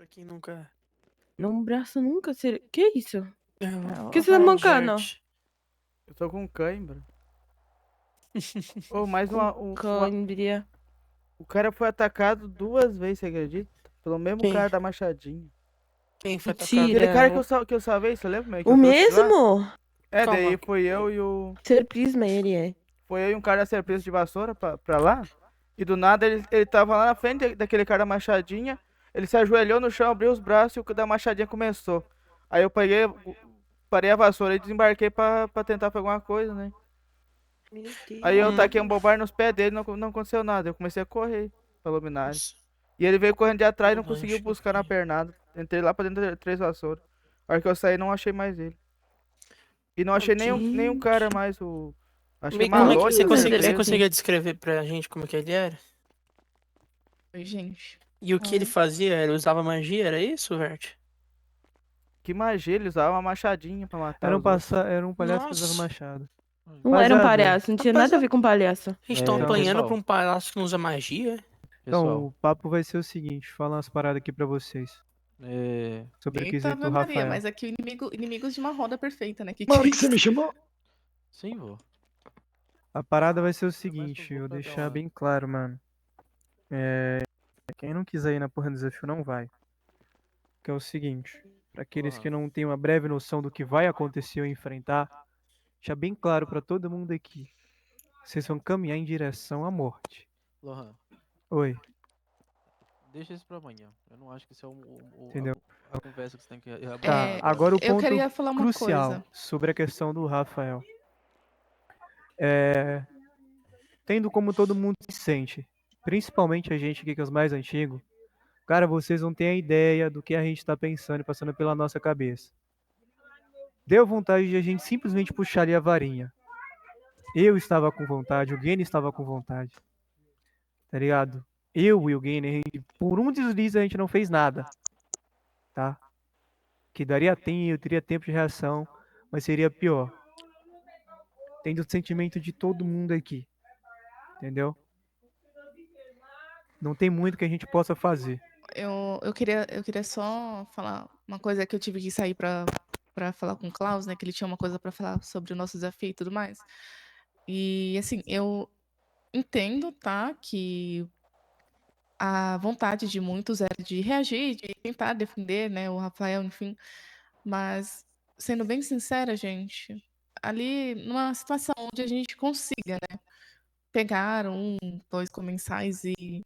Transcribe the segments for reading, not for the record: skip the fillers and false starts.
Pra quem nunca. Num braço nunca seria. Que isso? É, O que você tá mancando? Eu tô com cãibra. Ô, mais Cãibra. O cara foi atacado 2 vezes, você acredita? Pelo mesmo Quem? cara da machadinha. Quem foi atacado? Aquele Mentira. cara que eu salvei, você lembra, meio que O eu trouxe de lá? mesmo? É, Calma. daí foi eu e o. Ser Prisma, ele é. Foi eu e um cara da surpresa de vassoura pra lá. E do nada ele tava lá na frente daquele cara da machadinha. Ele se ajoelhou no chão, abriu os braços e o da machadinha começou. Aí eu parei a vassoura e desembarquei pra tentar pegar alguma coisa, né? Meu Deus. Aí eu taquei um bobar nos pés dele, não aconteceu nada. Eu comecei a correr pra luminária. Nossa, E ele veio correndo de atrás e não conseguiu lanche, buscar na pernada. Entrei lá pra dentro de 3 vassouras. A hora que eu saí, não achei mais ele. E não achei nenhum cara Gente. mais. Achei Meio, como é que Malone você, da Mas ele você é surpresa. conseguia descrever pra gente como que ele era? Oi, gente. E o que ele fazia? Ele usava magia, era isso, Vert? Que magia, ele usava uma machadinha pra matar os outros. Era um palhaço que usava Nossa. machado. Não era um Rapaziada, palhaço, não tinha nada a ver com palhaço. A gente tá Então, apanhando pessoal, pra um palhaço que não usa magia? então, o papo vai ser o seguinte, falar umas paradas aqui pra vocês. Sobre o Eita, quesito Ave Maria, Rafael. mas aqui o inimigos de uma roda perfeita, né? Mano, é que você isso? me chamou? Sim, vô. A parada vai ser o seguinte, eu deixar bem claro, mano. Quem não quiser ir na porra do desafio não vai. Que é o seguinte, pra aqueles que não têm uma breve noção do que vai acontecer ou enfrentar, deixar bem claro pra todo mundo aqui. Vocês vão caminhar em direção à morte. Lohan, Oi, deixa isso pra amanhã. Eu não acho que isso é entendeu? a conversa que você tem que abordar Tá, agora. agora o Eu ponto queria falar uma crucial coisa. sobre a questão do Rafael. Tendo como todo mundo se sente, principalmente a gente aqui que é os mais antigos, cara, vocês não têm a ideia do que a gente tá pensando e passando pela nossa cabeça. Deu vontade de a gente simplesmente puxar ali a varinha. Eu estava com vontade, o Gene estava com vontade. Tá ligado? Eu e o Gene, por um deslize a gente não fez nada. Tá? Que daria tempo, eu teria tempo de reação, mas seria pior. Tendo o sentimento de todo mundo aqui. Entendeu? Não tem muito que a gente possa fazer. Eu queria só falar uma coisa que eu tive que sair pra falar com o Klaus, né? Que ele tinha uma coisa pra falar sobre o nosso desafio e tudo mais. E, assim, eu entendo, tá? Que a vontade de muitos era de reagir, de tentar defender, né? O Rafael, enfim. Mas, sendo bem sincera, gente, ali numa situação onde a gente consiga, né? Pegar 2 comensais e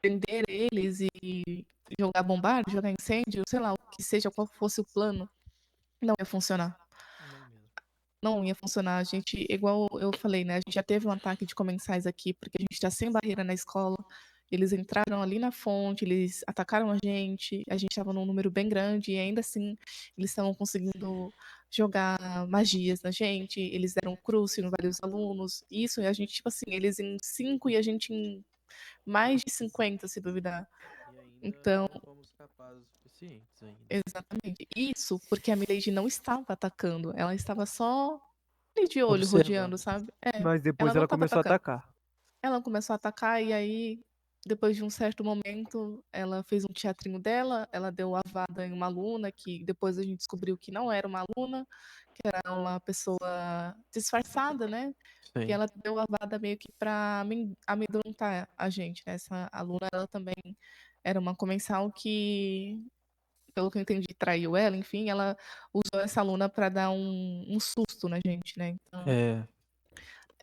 prender eles e jogar bombarde, jogar incêndio, sei lá, o que seja, qual fosse o plano, não ia funcionar. Não mesmo. Não ia funcionar. A gente, igual eu falei, né? A gente já teve um ataque de comensais aqui, porque a gente tá sem barreira na escola. Eles entraram ali na fonte, eles atacaram a gente estava num número bem grande, e ainda assim eles estavam conseguindo jogar magias na gente, eles deram cruce em vários alunos, isso, e a gente, tipo assim, eles em 5 e a gente em mais de 50, se duvidar. E ainda Então, não fomos capazes o suficientes ainda. exatamente. Isso porque a Milady não estava atacando, ela estava só ali de olho, Observando. rodeando, sabe? Mas depois não ela estava começou a atacando. atacar. Ela começou a atacar e aí, depois de um certo momento, ela fez um teatrinho dela, ela deu avada em uma aluna, que depois a gente descobriu que não era uma aluna, que era uma pessoa disfarçada, né? Sim. E ela deu avada meio que pra amedrontar a gente, né? Essa aluna, ela também era uma comensal que, pelo que eu entendi, traiu ela, enfim, ela usou essa aluna pra dar um susto na gente, né? Então,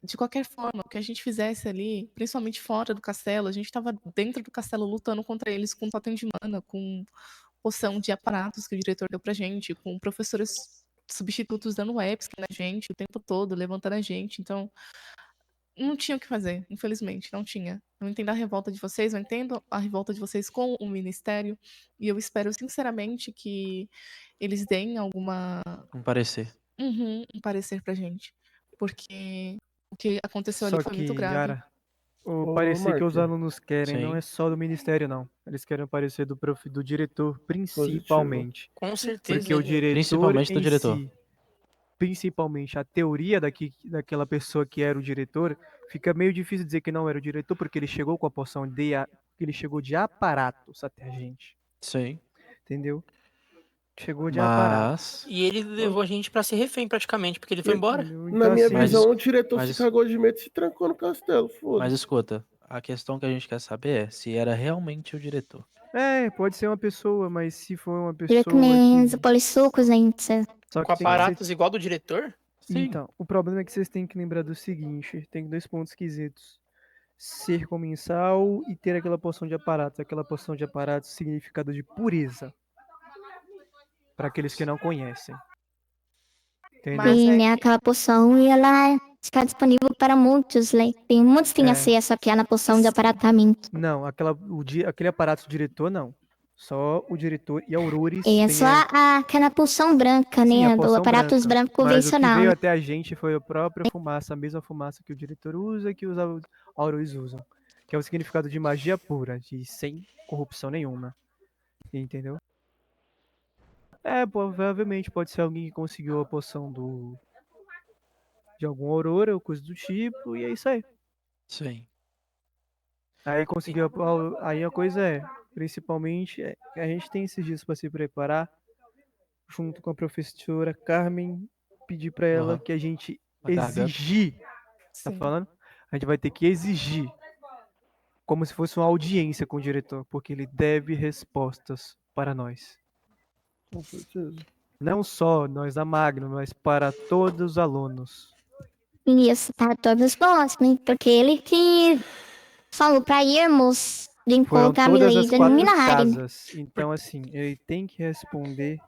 de qualquer forma, o que a gente fizesse ali, principalmente fora do castelo, a gente estava dentro do castelo lutando contra eles com totem de mana, com poção de aparatos que o diretor deu pra gente, com professores substitutos dando EPSC na gente o tempo todo, levantando a gente. Então, não tinha o que fazer, infelizmente, não tinha. Eu entendo a revolta de vocês, eu entendo a revolta de vocês com o ministério, e eu espero sinceramente que eles deem alguma Um parecer. um parecer pra gente, porque o que aconteceu ali Só foi muito que, grave. Yara, o Ô, parecer que os Mark, alunos querem não Sim. é só do ministério, não. Eles querem o parecer do diretor, positivo. principalmente. Com certeza. Porque o diretor Principalmente do em diretor. si, principalmente a teoria daquela pessoa que era o diretor, fica meio difícil dizer que não era o diretor, porque ele chegou com a poção ele chegou de aparatos até a gente. Sim. entendeu? Chegou de aparato. Mas. E ele levou a gente pra ser refém praticamente, porque ele foi embora. Entendeu? Na Então, minha assim, Mas- visão, o diretor mas se isso- cagou de medo e se trancou no castelo. Mas Foda-se. escuta, a questão que a gente quer saber é se era realmente o diretor. pode ser uma pessoa, mas se for uma Direito pessoa nem que... os polissucos, gente. Só Com que tem que ser... aparatos igual do diretor? Sim. Então, o problema é que vocês têm que lembrar do seguinte, tem 2 pontos quesitos. Ser comensal e ter aquela porção de aparatos. Aquela porção de aparatos significado de pureza. Para aqueles que não conhecem. Entendeu? Mas E é né, aquela poção e ela está disponível para muitos, né? Muitos têm É. acesso àquela poção de aparatamento. Não, aquele aparato diretor não. Só o diretor e a Aurores É têm só aquela poção branca, sim, a né? Do porção aparatos branco branca. Mas o que convencional. veio até a gente foi a própria fumaça, a mesma fumaça que o diretor usa, que os Aurores usam. Que é o significado de magia pura, de sem corrupção nenhuma. Entendeu? Provavelmente pode ser alguém que conseguiu a poção de alguma aurora ou coisa do tipo, e é isso aí. Sim. Aí conseguiu. Aí a coisa é, principalmente, a gente tem esses dias para se preparar, junto com a professora Carmen, pedir para ela Aham. que a gente A garganta. exigir, tá sim. falando? A gente vai ter que exigir, como se fosse uma audiência com o diretor, porque ele deve respostas para nós. Com certeza. Não só nós da Magno, mas para todos os alunos. E isso para todos nós, né? Porque ele que falou para irmos de Foram encontro à todas as Milady no 4 milagre. casas. Então, assim, ele tem que responder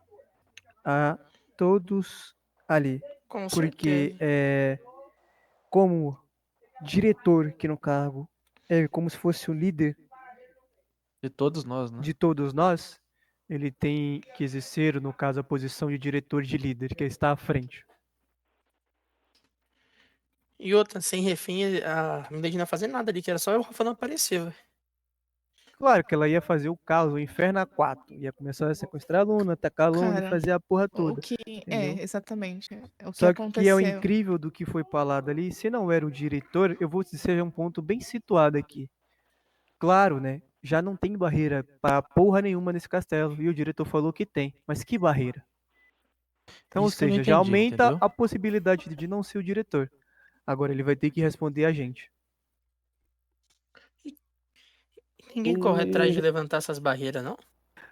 a todos ali. Com Porque certeza. como diretor aqui no cargo, é como se fosse o líder De todos nós, né? de todos nós, ele tem que exercer, no caso, a posição de diretor de líder, que está à frente. E outra, sem refém, a Milady não ia fazer nada ali, que era só o Rafa não aparecer, velho. Claro que ela ia fazer o caos, o inferno a 4. Ia começar a sequestrar aluno, atacar aluno e Cara, fazer a porra O toda. que entendeu? exatamente. O que Só que o que é o aconteceu. incrível do que foi falado ali, se não era o diretor, eu vou dizer um ponto bem situado aqui. Claro, né? Já não tem barreira pra porra nenhuma nesse castelo. E o diretor falou que tem. Mas que barreira? Então, ou Isso que eu não seja, já entendi, aumenta entendeu? a possibilidade de não ser o diretor. Agora ele vai ter que responder a gente. Ninguém corre atrás de levantar essas barreiras, não?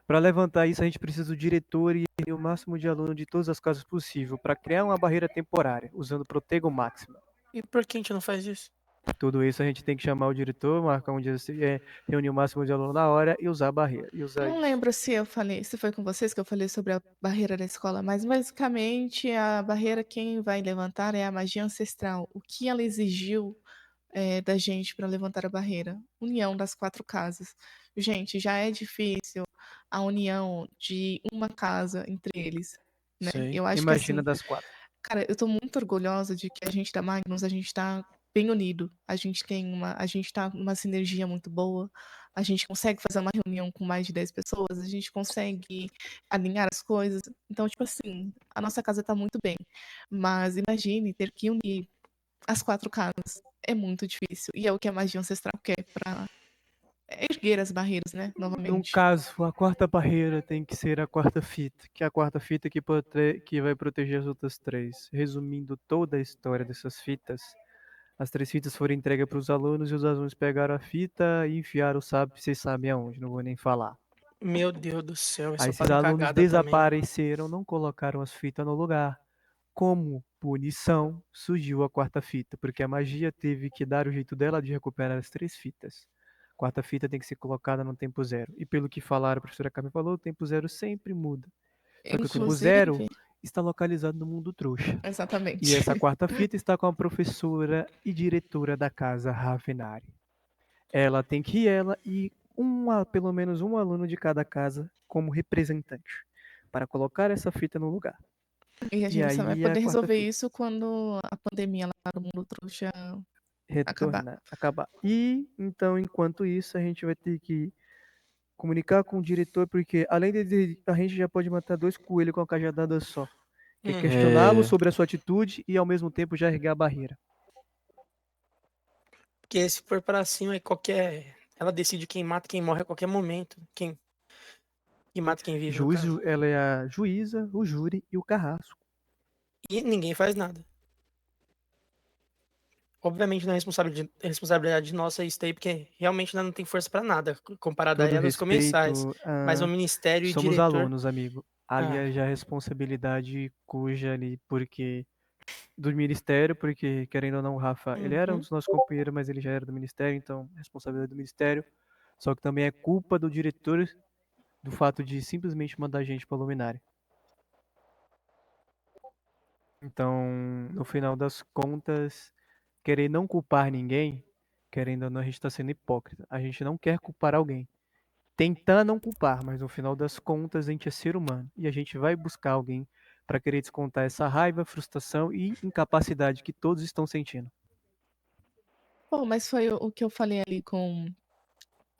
Para levantar isso, a gente precisa do diretor e o máximo de aluno de todas as casas possível para criar uma barreira temporária, usando Protego Máxima. E por que a gente não faz isso? Tudo isso a gente tem que chamar o diretor, marcar um dia, reunir o máximo de aluno na hora e usar a barreira. E usar Não isso. lembro se foi com vocês que eu falei sobre a barreira da escola, mas basicamente a barreira quem vai levantar é a magia ancestral. O que ela exigiu da gente para levantar a barreira? União das 4 casas. Gente, já é difícil a união de uma casa entre eles, né? Sim. Eu acho que Imagina assim, das 4. cara, eu tô muito orgulhosa de que a gente da Magnus, a gente tá bem unido. A gente tá numa sinergia muito boa. A gente consegue fazer uma reunião com mais de 10 pessoas, a gente consegue alinhar as coisas. Então, tipo assim, a nossa casa tá muito bem. Mas imagine ter que unir as 4 casas. É muito difícil. E é o que a magia ancestral quer pra erguer as barreiras, né? No Novamente. caso, a quarta barreira tem que ser a quarta fita, que é a quarta fita que vai proteger as outras 3. Resumindo toda a história dessas fitas, as 3 fitas foram entregues para os alunos e os alunos pegaram a fita e enfiaram, sabe, vocês sabem aonde, não vou nem falar. Meu Deus do céu, Aí essa esses fazem alunos cagada também. desapareceram, não colocaram as fitas no lugar. Como punição, surgiu a quarta fita, porque a magia teve que dar o jeito dela de recuperar as 3 fitas. A quarta fita tem que ser colocada no tempo zero. E pelo que falaram, a professora Carmen falou, o tempo zero sempre muda. Só que o tempo zero está localizado no mundo trouxa. Exatamente. E essa quarta fita está com a professora e diretora da casa Ravenari. Ela tem que ir, ela e pelo menos um aluno de cada casa como representante, para colocar essa fita no lugar. E a E gente só vai aí a poder quarta resolver fita isso quando a pandemia lá do mundo trouxa acabar. E então, enquanto isso, a gente vai ter que comunicar com o diretor, porque além de a gente já pode matar 2 coelhos com a cajadada só. Que é questioná-lo sobre a sua atitude e ao mesmo tempo já erguer a barreira. Porque se for pra cima, ela decide quem mata, quem morre a qualquer momento. E mata quem vive, no Juiz, caso. ela é a juíza, o júri e o carrasco. E ninguém faz nada. Obviamente não é responsabilidade nossa isso daí, porque realmente nós não tem força pra nada, comparado a Todo ela os comensais. respeito, Mas o ministério e somos diretor. alunos, amigo. Ali Ah, é já a responsabilidade cuja ali, porque do ministério, porque querendo ou não, o Rafa, ele era um uhum. dos nossos companheiros, mas ele já era do ministério, então responsabilidade do ministério. Só que também é culpa do diretor do fato de simplesmente mandar a gente pra luminária. Então, no final das contas, querer não culpar ninguém, querendo ou não, a gente está sendo hipócrita. A gente não quer culpar alguém. Tentar não culpar, mas no final das contas a gente é ser humano e a gente vai buscar alguém para querer descontar essa raiva, frustração e incapacidade que todos estão sentindo. Bom, mas foi o que eu falei ali com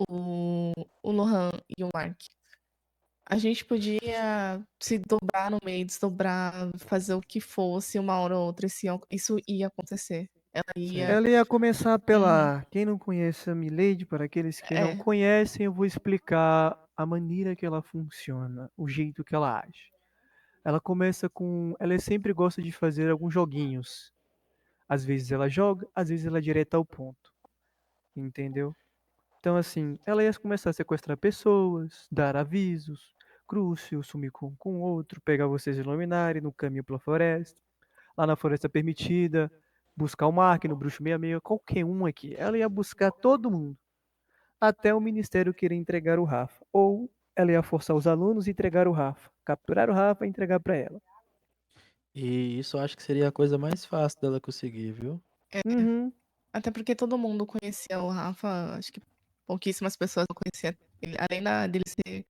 o Lohan e o Mark. A gente podia se dobrar no meio, desdobrar, fazer o que fosse, uma hora ou outra, isso ia acontecer. Ela ia. Ela ia começar a Uhum. apelar. Quem não conhece a Milady, para aqueles que não É. conhecem, eu vou explicar a maneira que ela funciona, o jeito que ela age. Ela começa com. Ela sempre gosta de fazer alguns joguinhos. Às vezes ela joga, às vezes ela é direta ao ponto. Entendeu? Então, assim, ela ia começar a sequestrar pessoas, dar avisos, Crucio, sumir com outro, pegar vocês e iluminarem no caminho pela floresta, lá na floresta permitida, buscar o Mark no Bruxo 66, qualquer um aqui. Ela ia buscar todo mundo, até o ministério querer entregar o Rafa. Ou ela ia forçar os alunos a entregar o Rafa, capturar o Rafa e entregar pra ela. E isso eu acho que seria a coisa mais fácil dela conseguir, viu? Uhum. Até porque todo mundo conhecia o Rafa, acho que pouquíssimas pessoas não conheciam ele. Além dele ser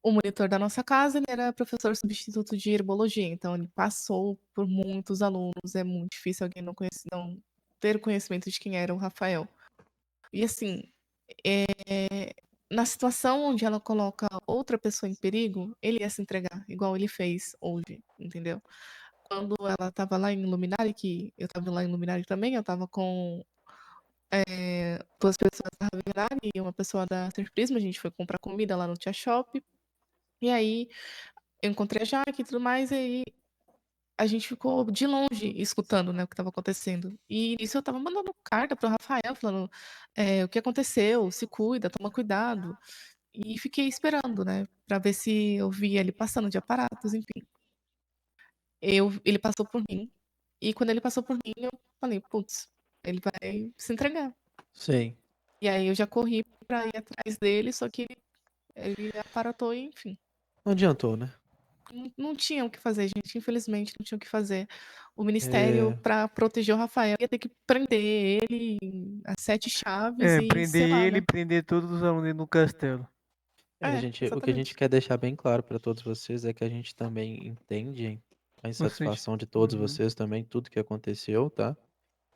o monitor da nossa casa, ele era professor substituto de herbologia, então ele passou por muitos alunos, é muito difícil alguém não ter conhecimento de quem era o Rafael. E assim, na situação onde ela coloca outra pessoa em perigo, ele ia se entregar, igual ele fez hoje, entendeu? Quando ela tava lá em Luminari, que eu tava lá em Luminari também, eu tava com duas pessoas da Ravenari e uma pessoa da Ser Prisma, a gente foi comprar comida lá no Tia Shop, e aí eu encontrei a Jaque e tudo mais, e aí a gente ficou de longe escutando, né, o que estava acontecendo. E nisso eu tava mandando carta pro Rafael, falando o que aconteceu, se cuida, toma cuidado. E fiquei esperando, né, pra ver se eu via ele passando de aparatos, enfim. Ele passou por mim, e quando ele passou por mim, eu falei, putz, ele vai se entregar. Sim. E aí eu já corri pra ir atrás dele, só que ele aparatou e, enfim. Não adiantou, né? Não tinha o que fazer, gente. Infelizmente, não tinha o que fazer. O ministério, pra proteger o Rafael, ia ter que prender ele a 7 chaves e Prender sei lá, ele e né? prender todos os alunos no castelo. O que a gente Exatamente. quer deixar bem claro para todos vocês é que a gente também entende a insatisfação de todos Uhum. vocês também, tudo que aconteceu, tá?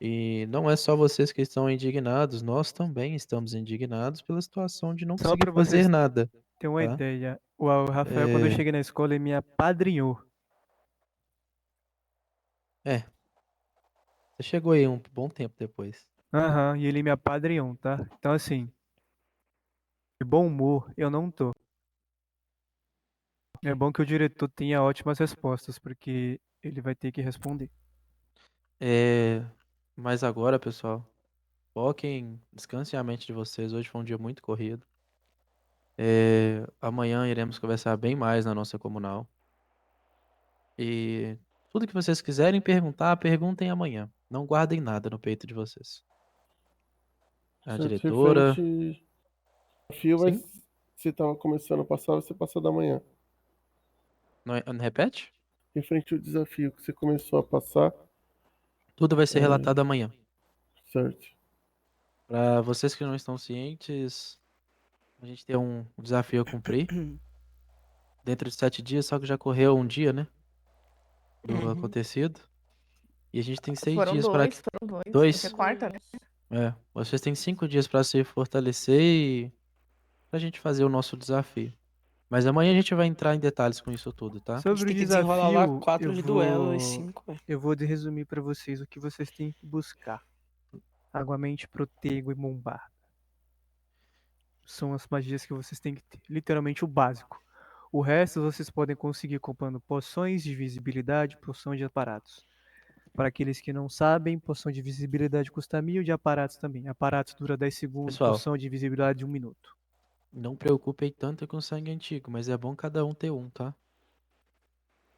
E não é só vocês que estão indignados, nós também estamos indignados pela situação de não Só conseguir pra fazer vocês nada, terem uma tá? ideia, o Rafael, quando eu É, cheguei na escola, ele me apadrinhou. é, você chegou aí um bom tempo depois. Aham, e ele me apadrinhou, tá? Então, assim, de bom humor, eu não tô. É bom que o diretor tenha ótimas respostas, porque ele vai ter que responder. É, mas agora, pessoal, foquem, descansem a mente de vocês. Hoje foi um dia muito corrido. Amanhã iremos conversar bem mais na nossa comunal. E tudo que vocês quiserem perguntar, perguntem amanhã. Não guardem nada no peito de vocês. A Certo, diretora. referente ao fio, vai, Sim? se tava começando a passar, vai ser passado amanhã. Não repete? Referente ao desafio que você começou a passar, Tudo vai ser é, relatado amanhã. certo. Para vocês que não estão cientes, a gente tem um desafio a cumprir. Dentro de 7 dias, só que já correu um dia, né? Do Uhum. acontecido. E a gente tem 6 Foram dias para. dois. Hoje é 2. quarta, né? Vocês têm 5 dias para se fortalecer e pra gente fazer o nosso desafio. Mas amanhã a gente vai entrar em detalhes com isso tudo, tá? A gente Sobre o tem que desenrolar lá desafio, 4 de duelo e 5. eu vou resumir pra vocês o que vocês têm que buscar. Aguamente, Protego e Mombarda. São as magias que vocês têm que ter. Literalmente o básico. O resto vocês podem conseguir comprando poções de visibilidade, poção de aparatos. Para aqueles que não sabem, poção de visibilidade custa 1000, de aparatos também. Aparatos dura 10 segundos, Pessoal. poção de visibilidade 1 minuto. Não preocupem tanto com sangue antigo, mas é bom cada um ter um, tá?